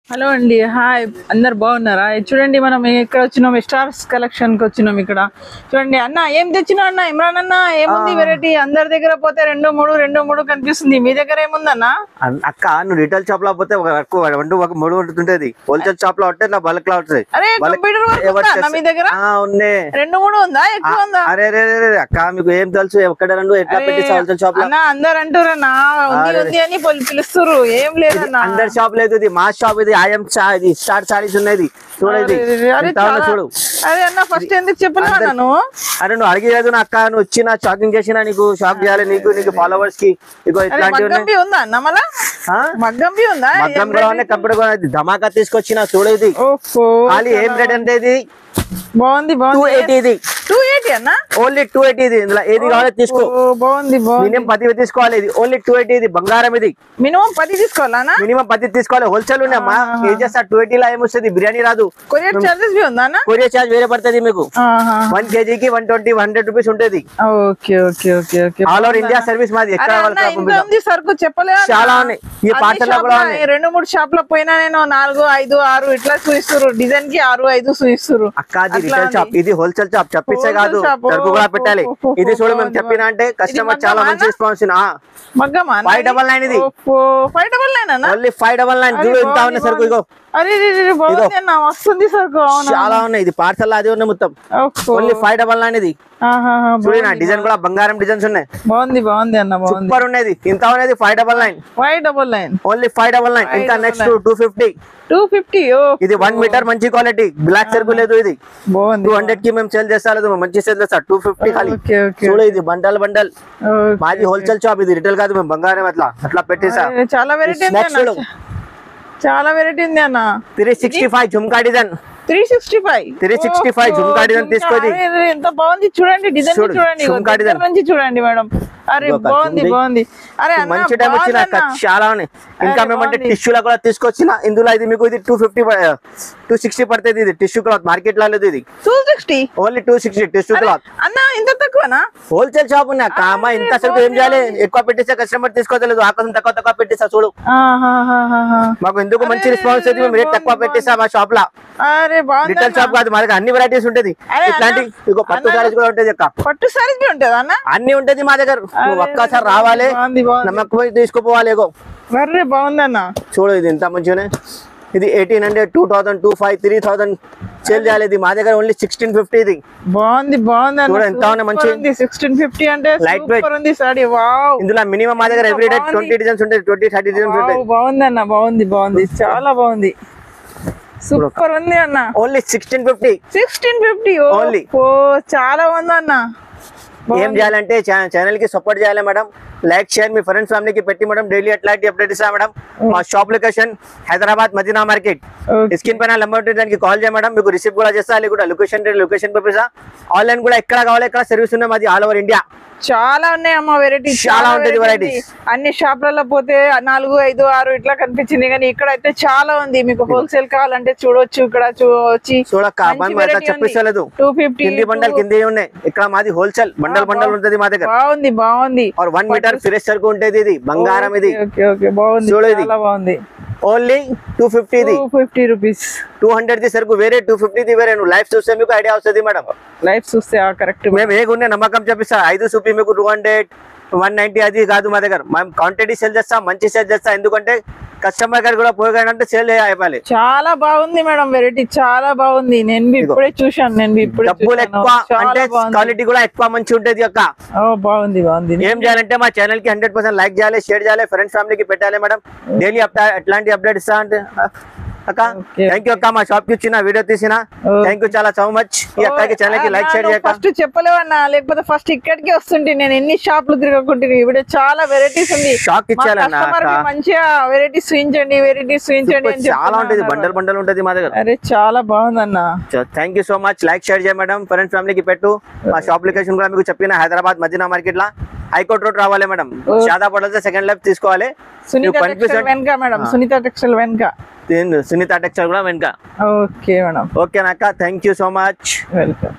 Hello అండి, hi, అందరు బాగున్నారా? చూడండి, మనం ఇక్కడ వచ్చినాం, స్టార్స్ కలెక్షన్ కి వచ్చినాం. ఇక్కడ చూడంండి అన్న, ఏం తెచ్చినా అన్న? ఇమ్రాన్ అన్న, ఏముంది వెరైటీ? అందరి దగ్గర పోతే రెండు మూడు కనిపిస్తుంది, మీ దగ్గర ఏముందన్న? అక్క నువ్వు రిటైల్ షాప్ లో పోతే మూడు ఉంటుంటది, హోల్సేల్ షాప్ లో ఉంటే నా బల్క్ లో ఉంటుంది. అరే కంప్యూటర్ మీ దగ్గర రెండు మూడు ఉందా, ఎక్కువ ఉందా? అరే అక్క మీకు ఏం తెలుసు, ఎక్కడ రెండు ఎట్లా పెట్టి హోల్సేల్ షాప్ లో అందరు అంటారన్నా ఉంది అని పిలుస్తారు. ఏం లేదన్నా, అందరి షాప్ లేదు, ఇది మా షాప్. ఇది ఐఎం ఇది స్టార్ సారీస్ ఉన్నది, చూడది చూడు. అరే అన్న, ఫస్ట్ ఎందుకు చెప్పలేదు నువ్వు? అరే నువ్వు అడిగేది నా అక్క, నువ్వు వచ్చిన షాపింగ్ చేసినా నీకు షాప్ చేయాలి, నీకు ఫాలోవర్స్ కి. ఇగో ఇట్లాంటివి ఉందా అన్న? మళ్ళా మగ్గం ఉందా? కంప్యూటర్ ధమాకా తీసుకొచ్చిన చూడేది. ఖాళీ ఏం రేట్ అంటే ఇది బాగుంది, 280. ఇది 280 అన్న, ఓన్లీ 280. ఇది ఇందులో ఏది కావాలో తీసుకో. బాగుంది. మినిమం 10 తీసుకోవాలి. ఇది ఓన్లీ 280. ఇది బంగారం. ఇది మినిమం 10 తీసుకోవాలా? మినిమం 10 తీసుకోవాలి. హోల్సేల్ ఉన్నాయమ్మా. ఏం చేస్తా 280 లో ఏమొస్తుంది? బిర్యానీ రాదు. కొరియర్ చార్జెస్ ఉందా? కొరియర్ చార్జ్ వేరే పడుతుంది మీకు. 1 kgకి 120-100 రూపీస్ ఉంటుంది. ఆల్ ఓవర్ ఇండియా సర్వీస్ మాది. ఎక్కడ సరుకు చెప్పలేదు, చాలా ఉన్నాయి. ఈ పార్సల్ కూడా 2-3 షాప్ లో పోయినా నేను 4, 5, 6 ఇట్లా చూపిస్తారు. డిజైన్ కి 6, 5 చూపిస్తారు. అక్క రిటైల్ షాప్, ఇది హోల్సేల్ షాప్. చెప్పిస్తే కాదు, సరుకు కూడా పెట్టాలి. ఇది చూడు, మేము చెప్పినా అంటే కస్టమర్ చాలా మంచి రెస్పాన్స్. 599. ఇది 599 ఓన్లీ 599. చూడు ఎంత ఉన్న సరుకు. ఇగో వస్తుంది సరుకు, చాలా ఉన్నాయి. ఇది పార్సల్ అది ఉన్నాయి మొత్తం. ఓన్లీ 599. ఇది చూడండి, డిజైన్ కూడా బంగారం డిజైన్స్ ఉన్నాయి. బాగుంది అన్న, సూపర్ ఉన్నది. ఇంత ఉన్నది 599. ఓన్లీ 599. ఇంకా నెక్స్ట్ 250. ఇది 1 మీటర్ మంచి క్వాలిటీ, బ్లాక్ సరుకు లేదు. ఇది 200 కి మేము సేల్ చేస్తాం, మంచి సేల్ చేస్తాం. 250 ఖాళీ. చూడు, ఇది బండల్ మాది హోల్సేల్ షాప్. ఇది రిటైల్ కాదు, మేము బంగారం అట్లా పెట్టేసా. చాలా వెరైటీ ఉంది అన్న. 365 ఝుమ్కా డిజైన్. 365 ఝుమ్కా డిజైన్ తీసుకోండి. ఎంత బాగుంది చూడండి, డిజైన్ చూడండి, చూడండి మేడం. అరే బాగుంది. అరే మంచి టైం వచ్చిన చాలా ఉన్నాయి. ఇంకా మేమంటే టిష్యూల కూడా తీసుకొచ్చిన. ఇందులో ఇది మీకు ఇది 260 పడుతుంది. ఇది టిష్యూ క్లాత్, మార్కెట్ లో లేదు. ఇది 260, ఓన్లీ 260 టిష్యూ క్లాత్. అన్న ఇంత తక్కువనా? హోల్సేల్ షాప్ ఉన్నాయి అక్క. అమ్మ ఇంత అసలు ఏం చేయాలి, ఎక్కువ పెట్టేస్తే కస్టమర్ తీసుకోవట్లేదు. ఆ కోసం తక్కువ పెట్టేసా. చూడు, మాకు ఎందుకు మంచి రెస్పాన్స్ అయితే మేము రేట్ తక్కువ పెట్టేసా మా షాప్ లా. రిటైల్ షాప్ కాదు, మనకి అన్ని వెరైటీస్ ఉంటది. ఇట్లాంటి ఇగో పట్టు సారీస్ కూడా ఉంటది అక్క. పట్టు సారీస్ ఉంటది అన్న, అన్ని ఉంటది మా దగ్గర. నువ్వు ఒక్కసారి రావాలి, నమ్మకం తీసుకుపోవాలి. బాగుందన్న, చూడు ఇది ఎంత మంచిగానే. ఇది 1800, 2000, 2500, 3000 సేల్ చేయాలి. ఇది మా దగ్గర ఓన్లీ 1650. ఇది బాగుంది ఎంత ఉన్నాయి మంచి 1650 అంటే లైట్ వెయిట్ ఉంది సారీ. వావ్, ఇందులో మినిమం మా దగ్గర ఎవ్రీ డే 20 డిజైన్స్ ఉంటాయి. 20-30 డిజైన్స్ ఉంటాయి. బాగుందన్న, బాగుంది, చాలా బాగుంది. సూపర్ ఉంది అన్న. Only 1650 only. చాలా బాగుంది అన్న. ఏం చేయాలంటే ఛానల్ కి సపోర్ట్ చేయాలి మేడం. లైక్ షేర్ మీ ఫ్రెండ్స్ ఫ్యామిలీకి పెట్టి మేడం. డైలీ అట్లాంటి అప్డేట్ ఇస్తా మేడం. మా shop location Hyderabad Madina market. Screen పైన నెంబర్ ఉంటుంది, దానికి కాల్ చేయ మేడం. మీకు రిసీవ్ కూడా చేస్తా, అది కూడా లొకేషన్ పంపిస్తా. ఆన్లైన్ కూడా ఎక్కడ కావాలి ఎక్కడ సర్వీస్ ఉన్నాయి మాది, ఆల్ ఓవర్ ఇండియా. చాలా ఉన్నాయి అమ్మ వెరైటీస్, చాలా ఉంటుంది వెరైటీస్. అన్ని షాప్లలో పోతే 4, 5, 6 ఇట్లా కనిపించింది, కానీ ఇక్కడ అయితే చాలా ఉంది. మీకు హోల్సేల్ కావాలంటే చూడొచ్చు, ఇక్కడ వచ్చి చూడక్క. చెప్పిస్తలేదు, 250 కింది బండల్ కింది ఉన్నాయి. ఇక్కడ మాది హోల్సేల్ బండల్ ఉంటుంది మా దగ్గర. బాగుంది. 1 మీటర్ ఫ్రెష్ సరుకు ఉంటుంది. ఇది బంగారం. ఇది బాగుంది, చూడు, ఇది బాగుంది. ఓన్లీ 250. 250 రూపీస్. 200 సరుకు వేరే, 250 వేరే. నువ్వు లైఫ్ చూస్తే మీకు ఐడియా వస్తుంది మేడం. లైఫ్ చూస్తే కరెక్ట్. మేము ఏగున్నా నమ్మకం చెప్పిస్తా. 5 చూపి మీకు 200, 190 అది కాదు మా దగ్గర. మేము క్వాంటిటీ సేల్ చేస్తాం, మంచి సేల్ చేస్తాం. ఎందుకంటే కస్టమర్ గారు కూడా పోయాలంటే సేల్ అయిపోయి. చాలా బాగుంది మేడం, వెరైటీ చాలా బాగుంది. నేను ఇప్పుడే చూసాను. డబ్బులు ఎక్కువ అంటే క్వాలిటీ కూడా ఎక్కువ మంచి ఉంటుంది అక్క. బాగుంది. ఏం చేయాలంటే మా ఛానల్ కి 100% లైక్ చేయాలి, షేర్ చేయాలి, ఫ్రెండ్స్ ఫ్యామిలీకి పెట్టాలి మేడం. డైలీ ఎట్లాంటి అప్డేట్ ఇస్తా అంటే అక్క. థ్యాంక్ యూ అక్క, మా షాప్ కి వచ్చిన వీడియో తీసిన. థ్యాంక్ యూ చాలా సో మచ్. ఈ అక్కకి ఛానల్ కి లైక్ షేర్ చేయక. ఫస్ట్ చెప్పలేవన్నా, లేకపోతే ఫస్ట్ ఇక్కడికి వస్తుంటే నేను ఎన్ని షాపులు తిరగకుంటే. ఇప్పుడు చాలా వెరైటీస్ ఉంది. షాక్ ఇచ్చారన్న, మంచిగా వెరైటీస్ చూపించండి చాలా ఉంటుంది. బండల్ ఉంటుంది మా దగ్గర. అరే చాలా బాగుందన్న. Thank you so much. Like share చేయ మేడం, ఫ్రెండ్స్ ఫ్యామిలీకి పెట్టు. మా షాప్ లొకేషన్ కూడా మీకు చెప్పిన హైదరాబాద్ మదీనా మార్కెట్ లా హైకోర్ట్ రోడ్ రావాలి మేడం. షాదా పడాలి, సెకండ్ లెఫ్ట్ తీసుకోవాలి. సునీత టెక్స్టైల్ వెనక. సునీత టెక్స్టైల్ కూడా వెనక. Okay madam. ఓకేనా అక్క, thank you so much. Welcome.